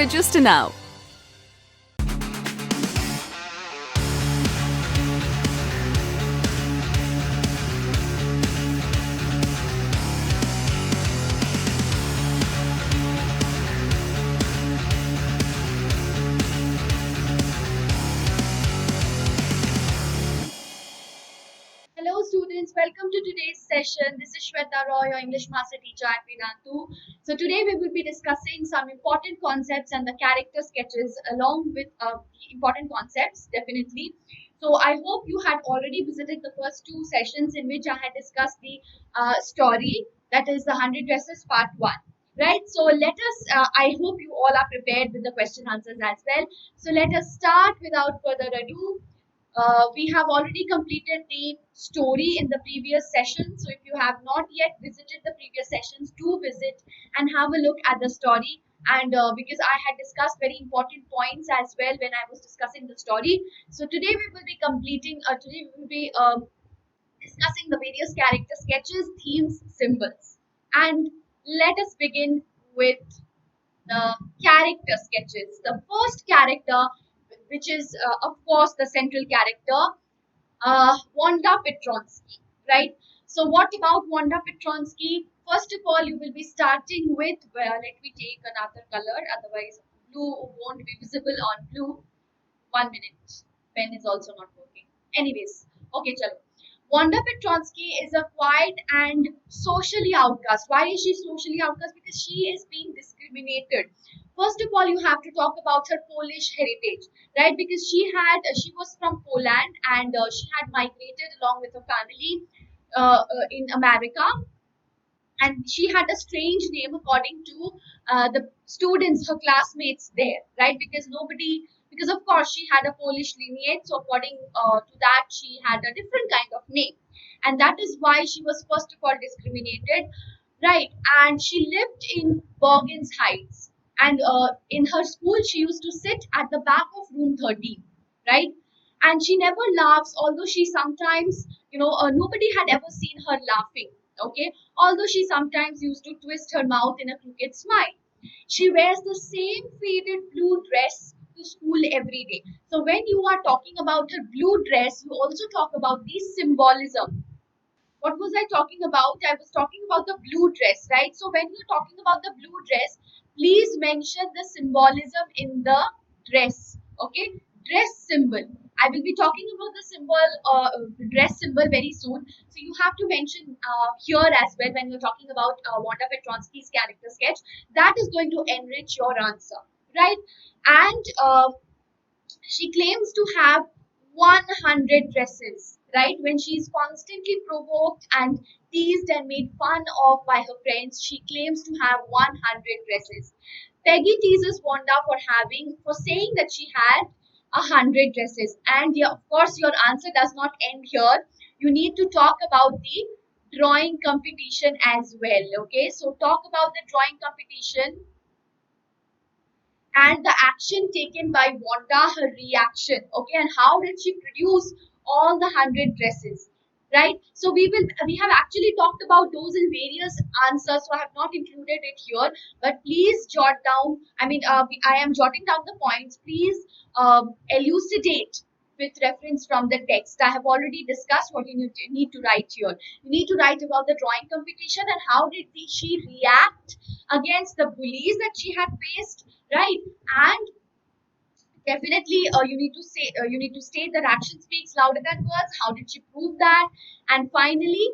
Register now. Hello students, welcome to today's session. This is Sweta, your English master teacher at Vedantu. So today we will be discussing some important concepts and the character sketches along with the important concepts definitely. So I hope you had already visited the first two sessions in which I had discussed the story, that is the 100 dresses part 1. Right, so let us, I hope you all are prepared with the question answers as well. So let us start without further ado. We have already completed the story in the previous session. So if you have not yet visited the previous sessions, do visit and have a look at the story. And because I had discussed very important points as well when I was discussing the story. So today we will be discussing the various character sketches, themes, symbols. And let us begin with the character sketches. The first character, which is of course the central character, Wanda Petronsky, right? So what about Wanda Petronsky? First of all, you will be starting with, well, let me take another color, otherwise blue won't be visible on blue. 1 minute. Pen is also not working. Anyways, okay, chalo. Wanda Petronsky is a quiet and socially outcast. Why is she socially outcast? Because she is being discriminated. First of all, you have to talk about her Polish heritage, right? Because she was from Poland and she had migrated along with her family in America, and she had a strange name according to the students, her classmates there, right? Because of course she had a Polish lineage, so according to that, she had a different kind of name, and that is why she was first of all discriminated, right? And she lived in Borgens Heights, and in her school, she used to sit at the back of room 13, right? And she never laughs, although she sometimes, nobody had ever seen her laughing, okay? Although she sometimes used to twist her mouth in a crooked smile. She wears the same faded blue dress to school every day. So when you are talking about her blue dress, you also talk about the symbolism. What was I talking about? I was talking about the blue dress, right? So when you're talking about the blue dress, please mention the symbolism in the dress. Okay, dress symbol. I will be talking about the dress symbol very soon. So you have to mention here as well when you're talking about Wanda Petronsky's character sketch. That is going to enrich your answer, right? And she claims to have 100 dresses, right? When she is constantly provoked and teased and made fun of by her friends, she claims to have 100 dresses. Peggy teases Wanda for saying that she had 100 dresses. And yeah, of course, your answer does not end here. You need to talk about the drawing competition as well. Okay, so talk about the drawing competition and the action taken by Wanda, her reaction, okay, and how did she produce all the 100 dresses, right? So we have actually talked about those in various answers, so I have not included it here, but please jot down. I am jotting down the points. Please elucidate with reference from the text. I have already discussed what you need to write here. You need to write about the drawing competition and how did she react against the bullies that she had faced, right? And definitely you need to state that action speaks louder than words. How did she prove that? And finally,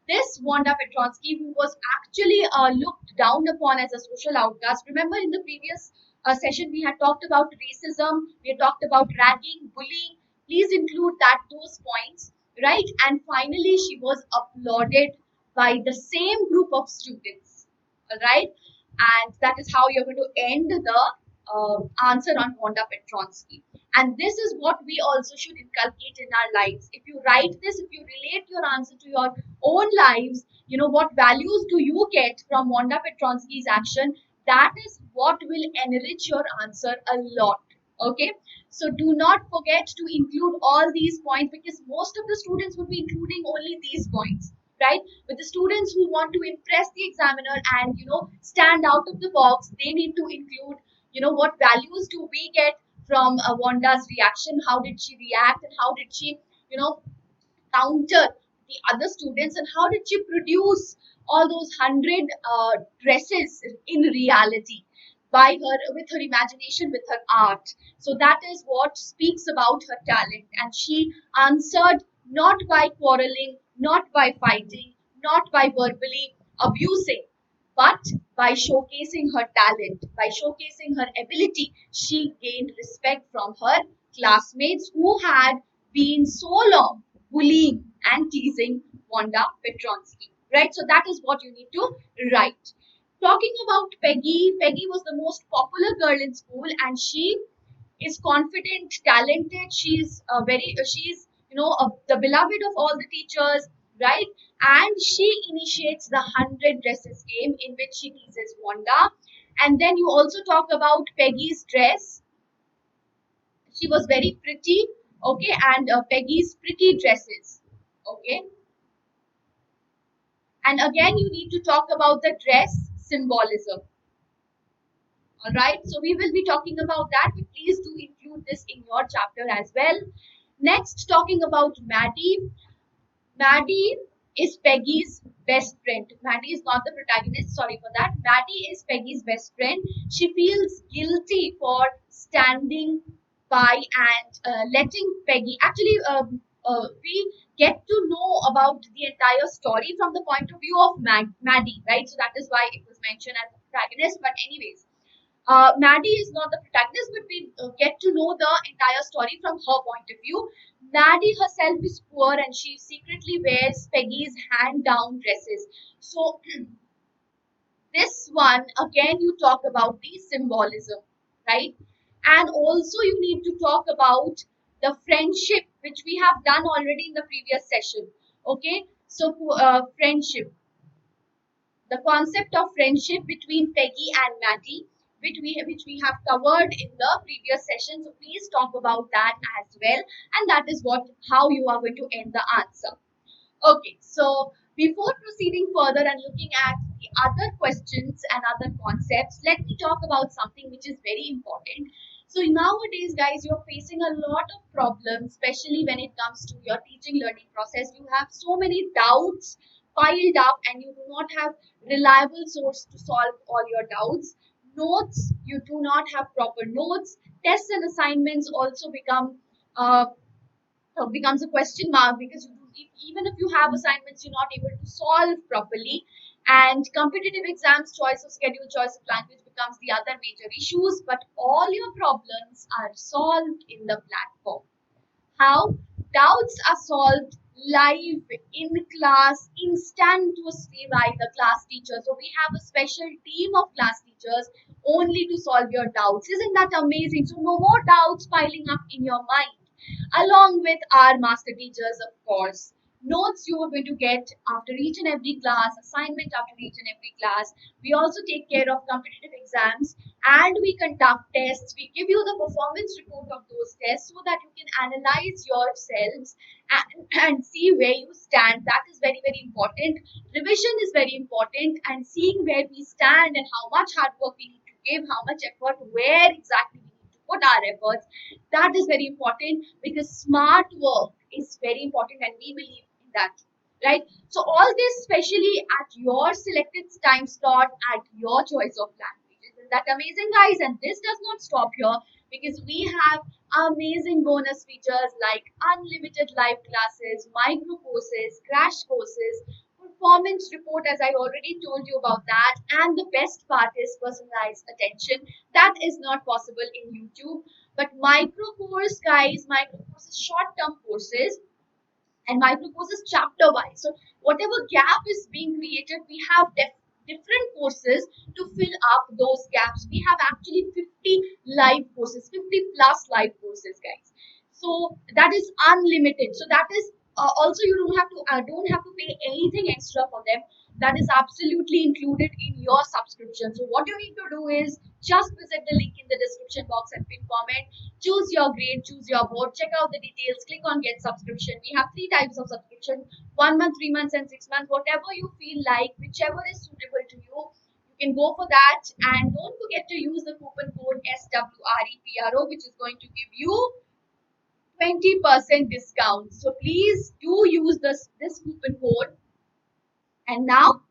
this Wanda Petronsky, who was actually looked down upon as a social outcast. Remember, in the previous session, we had talked about racism, we had talked about ragging, bullying. Please include those points, right? And finally, she was applauded by the same group of students, all right? And that is how you're going to end the answer on Wanda Petronsky. And this is what we also should inculcate in our lives. If you write this, if you relate your answer to your own lives, what values do you get from Wanda Petronsky's action? That is what will enrich your answer a lot. Okay, so do not forget to include all these points, because most of the students would be including only these points, right? But the students who want to impress the examiner and stand out of the box, they need to include what values do we get from Wanda's reaction? How did she react, and how did she, you know, counter the other students, and how did she produce all those 100 dresses in reality by her, with her imagination, with her art? So that is what speaks about her talent. And she answered not by quarreling, not by fighting, not by verbally abusing, but by showcasing her talent, by showcasing her ability. She gained respect from her classmates who had been so long bullying and teasing Wanda Petronsky. Right? So that is what you need to write. Talking about Peggy, Peggy was the most popular girl in school, and she is confident, talented. She's the beloved of all the teachers, right? And she initiates the 100 dresses game in which she teases Wanda. And then you also talk about Peggy's dress. She was very pretty, okay, and Peggy's pretty dresses, okay. And again, you need to talk about the dress symbolism. All right, so we will be talking about that, but please do include this in your chapter as well. Next, talking about Maddie. Maddie is Peggy's best friend. Maddie is not the protagonist, sorry for that. Maddie is Peggy's best friend. She feels guilty for standing by and letting Peggy. Actually, we get to know about the entire story from the point of view of Maddie, right? So that is why it was mentioned as the protagonist. But, anyways, Maddie is not the protagonist, but we get to know the entire story from her point of view. Maddie herself is poor, and she secretly wears Peggy's hand down dresses. So, this one again, you talk about the symbolism, right? And also, you need to talk about the friendship, which we have done already in the previous session. Okay, so friendship, the concept of friendship between Peggy and Maddie, which we have covered in the previous session. So please talk about that as well, and that is what how you are going to end the answer. Okay, so before proceeding further and looking at the other questions and other concepts, let me talk about something which is very important. So nowadays, guys, you're facing a lot of problems, especially when it comes to your teaching learning process. You have so many doubts piled up, and you do not have reliable source to solve all your doubts. Notes, you do not have proper notes. Tests and assignments also uh, becomes a question mark, because even if you have assignments, you're not able to solve properly. And competitive exams, choice of schedule, choice of language becomes the other major issues. But all your problems are solved in the platform. How? Doubts are solved live in class instantaneously by the class teacher. So we have a special team of class teachers only to solve your doubts. Isn't that amazing? So no more doubts piling up in your mind, along with our master teachers, of course. Notes you are going to get after each and every class, assignment after each and every class. We also take care of competitive exams, and we conduct tests. We give you the performance report of those tests so that you can analyze yourselves and see where you stand. That is very, very important. Revision is very important, and seeing where we stand and how much hard work we need to give, how much effort, where exactly we need to put our efforts. That is very important, because smart work is very important, and we believe in that, right? So all this, especially at your selected time slot, at your choice of language. Isn't that amazing, guys? And this does not stop here, because we have amazing bonus features like unlimited live classes, micro courses, crash courses, performance report, as I already told you about that. And the best part is personalized attention. That is not possible in YouTube. But micro course, guys, micro courses, short term courses, and micro courses chapter wise. So whatever gap is being created, we have different courses to fill up those gaps. We have actually 50 live courses, 50 plus live courses, guys. So that is unlimited. So that is also, you don't have to pay anything extra for them. That is absolutely included in your subscription. So what you need to do is just visit the link in the description box and pin comment. Choose your grade, choose your board, check out the details, click on get subscription. We have three types of subscription: 1 month, 3 months, and 6 months. Whatever you feel like, whichever is suitable to you, you You can go for that, and don't forget to use the coupon code SWREPRO, which is going to give you 20% discount. So please do use this coupon code. And now,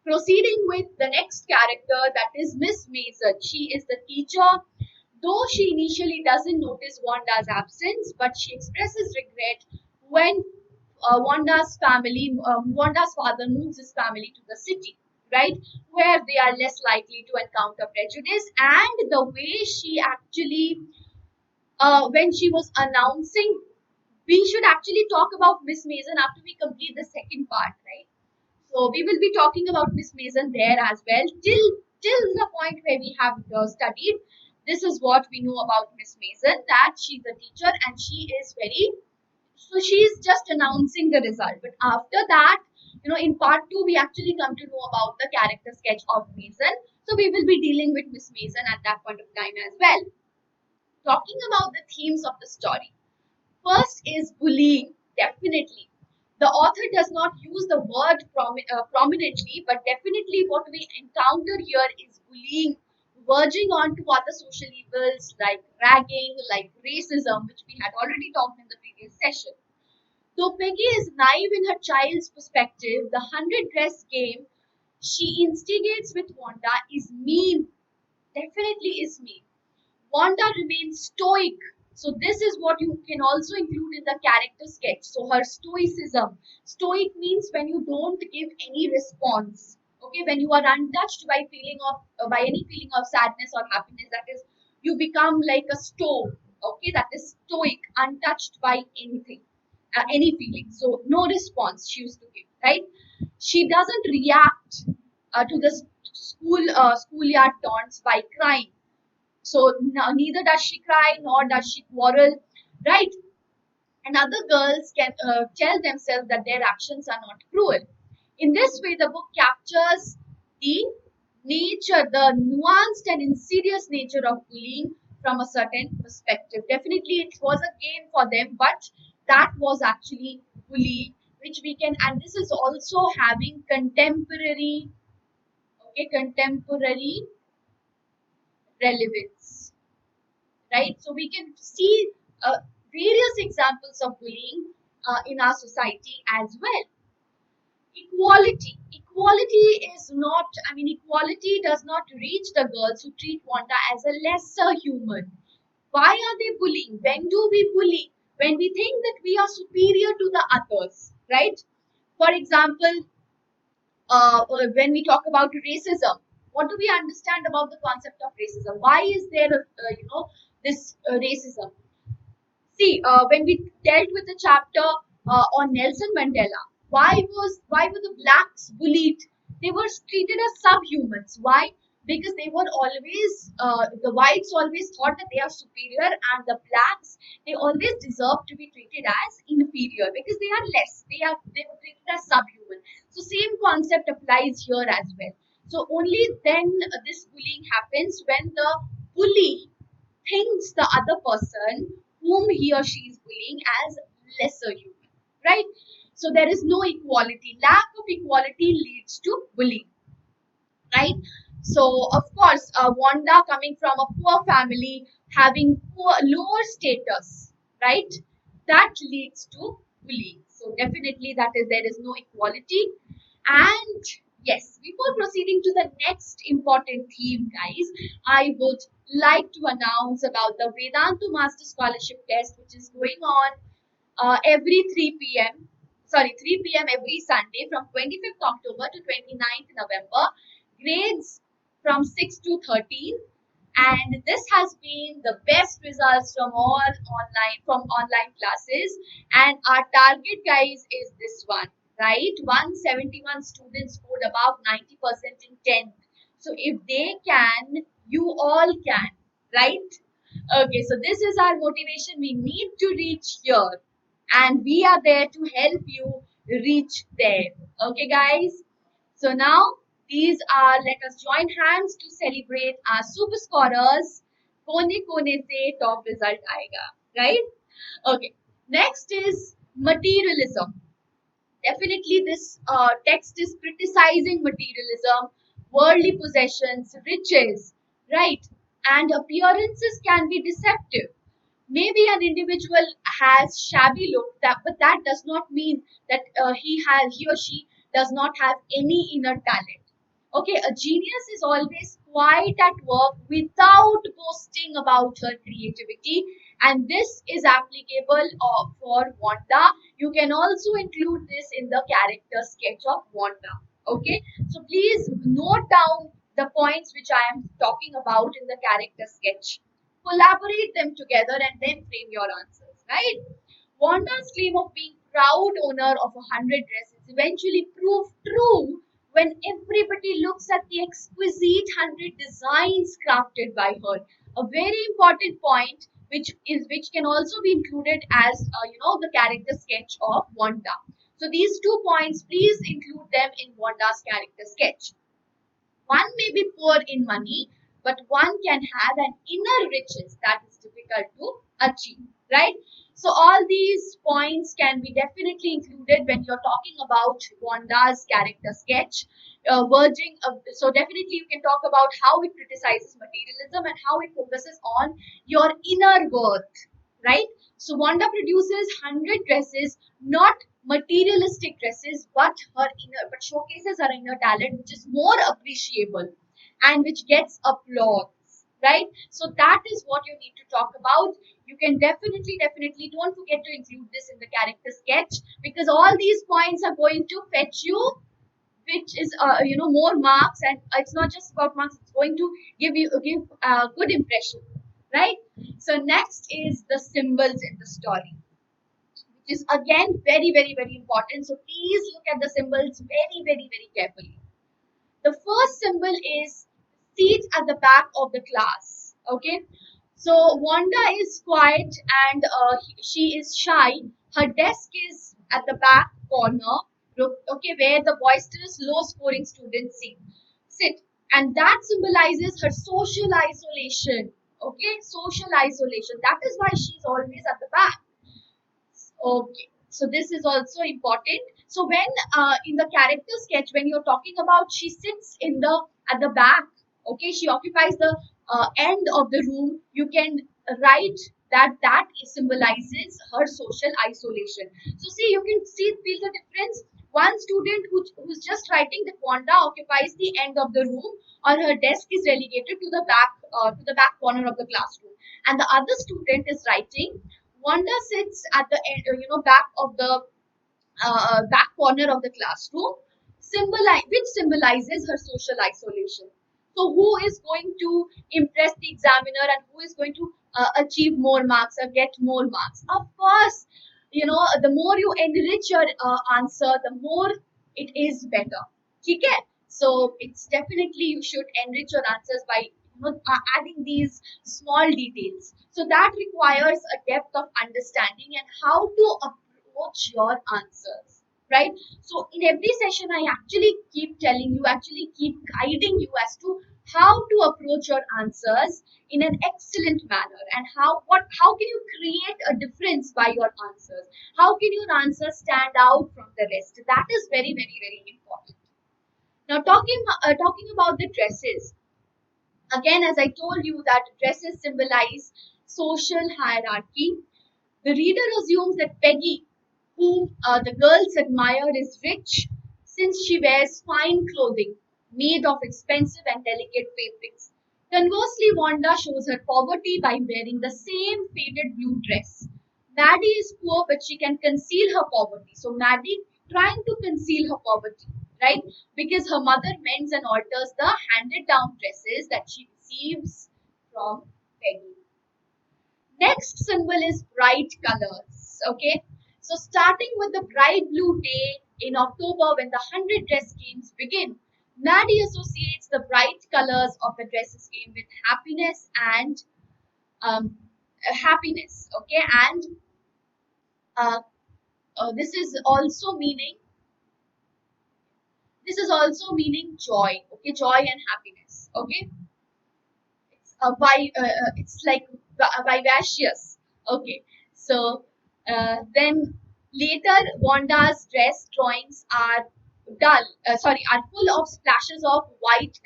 proceeding with the next character, that is Miss Mason. She is the teacher. Though she initially doesn't notice Wanda's absence, but she expresses regret when Wanda's father moves his family to the city, right, where they are less likely to encounter prejudice. And the way she actually, when she was announcing, we should actually talk about Miss Mason after we complete the second part, right? So we will be talking about Miss Mason there as well. Till the point where we have studied, this is what we know about Miss Mason, that she's a teacher and she is very, so she's just announcing the result. But after that, in part two, we actually come to know about the character sketch of Mason. So we will be dealing with Miss Mason at that point of time as well. Talking about the themes of the story. First is bullying, definitely. The author does not use the word prominently, but definitely what we encounter here is bullying, verging on to other social evils like ragging, like racism, which we had already talked in the previous session. Though Peggy is naive in her child's perspective, the 100 dress game she instigates with Wanda is mean, definitely is mean. Wanda remains stoic. So this is what you can also include in the character sketch. So her stoicism. Stoic means when you don't give any response. Okay, when you are untouched by feeling of by any feeling of sadness or happiness, that is, you become like a stone. Okay, that is stoic, untouched by anything, any feeling. So no response she used to give. Right? She doesn't react to the schoolyard taunts by crying. So neither does she cry nor does she quarrel, right? And other girls can tell themselves that their actions are not cruel. In this way, the book captures the nature, the nuanced and insidious nature of bullying from a certain perspective. Definitely, it was a game for them, but that was actually bullying, which we can, and this is also having contemporary, okay, contemporary relevance, right? So we can see various examples of bullying in our society as well. Equality. Equality is not, equality does not reach the girls who treat Wanda as a lesser human. Why are they bullying? When do we bully? When we think that we are superior to the others, right? For example, when we talk about racism, what do we understand about the concept of racism? Why is there, this racism? See, when we dealt with the chapter on Nelson Mandela, why were the blacks bullied? They were treated as subhumans. Why? Because they were always the whites always thought that they are superior, and the blacks, they always deserve to be treated as inferior because they are less. They were treated as subhuman. So same concept applies here as well. So only then this bullying happens when the bully thinks the other person whom he or she is bullying as lesser human, right? So there is no equality. Lack of equality leads to bullying, right? So of course, Wanda coming from a poor family, having lower status, right? That leads to bullying. So definitely that is, there is no equality. And yes, before proceeding to the next important theme, guys, I would like to announce about the Vedantu Master Scholarship Test, which is going on every 3 p.m. Sorry, 3 p.m. every Sunday from 25th October to 29th November. Grades from 6 to 13, and this has been the best results from online classes, and our target, guys, is this one, right? 171 students scored above 90% in 10th. So if they can, you all can, right? Okay, so this is our motivation. We need to reach here, and we are there to help you reach there. Okay, guys? So now these are, let us join hands to celebrate our super scorers. Kone kone se top result aega, right? Okay. Next is materialism. Definitely, this text is criticizing materialism. worldly possessions, riches, right? And appearances can be deceptive. Maybe an individual has shabby look, but that does not mean that he or she does not have any inner talent. Okay, a genius is always quiet at work without boasting about her creativity, and this is applicable for Wanda. You can also include this in the character sketch of Wanda. Okay, so please note down the points which I am talking about in the character sketch. Collaborate them together and then frame your answers, right? Wanda's claim of being proud owner of 100 dresses eventually proved true when everybody looks at the exquisite 100 designs crafted by her. A very important point, which can also be included as the character sketch of Wanda. So these 2 points, please include them in Wanda's character sketch. One may be poor in money, but one can have an inner riches that is difficult to achieve, right? So all these points can be definitely included when you're talking about Wanda's character sketch. So definitely you can talk about how it criticizes materialism and how it focuses on your inner worth, right? So Wanda produces 100 dresses, not materialistic dresses, but showcases her inner talent, which is more appreciable and which gets applause, right? So that is what you need to talk about. You can definitely don't forget to include this in the character sketch, because all these points are going to fetch you, which is more marks, and it's not just about marks, it's going to give a good impression, right? So next is the symbols in the story, which is again very important. So please look at the symbols very carefully. The first symbol is seat at the back of the class. Okay, so Wanda is quiet and she is shy. Her desk is at the back corner. Okay, where the boisterous, low-scoring students sit, and that symbolizes her social isolation. Okay, social isolation. That is why she's always at the back. Okay, so this is also important. So when in the character sketch, when you're talking about she sits in the at the back, okay, she occupies the end of the room. You can write that symbolizes her social isolation. So see, you can feel the difference. One student who's just writing that Wanda occupies the end of the room, or her desk is relegated to the back corner of the classroom, and the other student is writing Wanda sits at the end, back of the back corner of the classroom, which symbolizes her social isolation. So, who is going to impress the examiner and who is going to achieve more marks or get more marks? Of course, the more you enrich your answer, the more it is better. Okay? So, it's definitely you should enrich your answers by adding these small details. So, that requires a depth of understanding and how to approach your answers, right? So in every session I actually keep telling you, actually keep guiding you as to how to approach your answers in an excellent manner, and how can you create a difference by your answers, how can your answers stand out from the rest. That is very important. Now talking about the dresses, again, as I told you that dresses symbolize social hierarchy. The reader assumes that Peggy, whom the girls admire, is rich since she wears fine clothing made of expensive and delicate fabrics. Conversely, Wanda shows her poverty by wearing the same faded blue dress. Maddie is poor, but she can conceal her poverty. So, Maddie trying to conceal her poverty, right? Because her mother mends and alters the handed down dresses that she receives from Peggy. Next symbol is bright colors. Okay, so starting with the bright blue day in October when the 100 dress games begin, Maddie associates the bright colors of the dresses game with happiness and happiness. Okay, and uh, this is also meaning joy. Okay, joy and happiness. Okay, it's like vivacious. Okay, so then later Wanda's dress drawings are are full of splashes of bright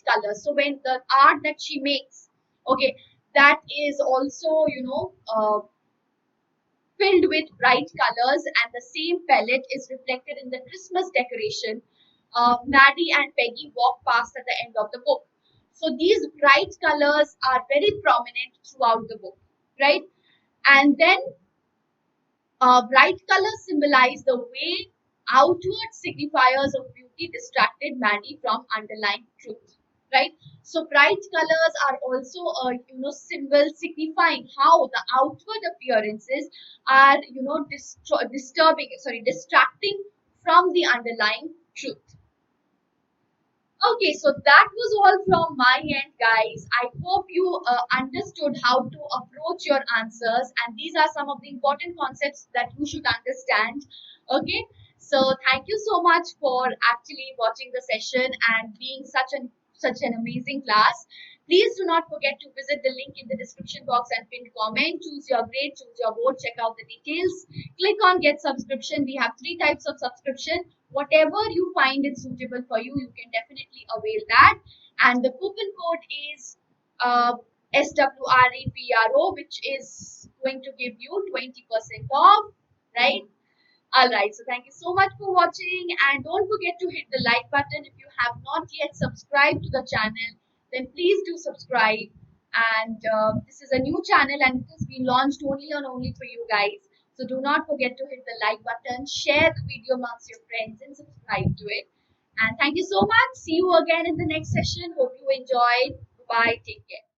colors. So when the art that she makes, okay, that is also, filled with bright colors, and the same palette is reflected in the Christmas decoration Maddie and Peggy walk past at the end of the book. So these bright colors are very prominent throughout the book, right? And then bright colors symbolize the way outward signifiers of beauty distracted Maddie from underlying truth, right? So bright colors are also a symbol signifying how the outward appearances are distracting from the underlying truth. Okay, so that was all from my end, guys. I hope you understood how to approach your answers, and these are some of the important concepts that you should understand. Okay, so thank you so much for actually watching the session and being such an amazing class. Please do not forget to visit the link in the description box and pin comment. Choose your grade, choose your board, check out the details. Click on get subscription. We have three types of subscription. Whatever you find it suitable for you, you can definitely avail that. And the coupon code is SWREPRO, which is going to give you 20% off, right? All right. So thank you so much for watching, and don't forget to hit the like button if you have not yet subscribed to the channel. Then please do subscribe. And this is a new channel, and it has been launched only for you guys. So do not forget to hit the like button, share the video amongst your friends, and subscribe to it. And thank you so much. See you again in the next session. Hope you enjoyed. Bye. Take care.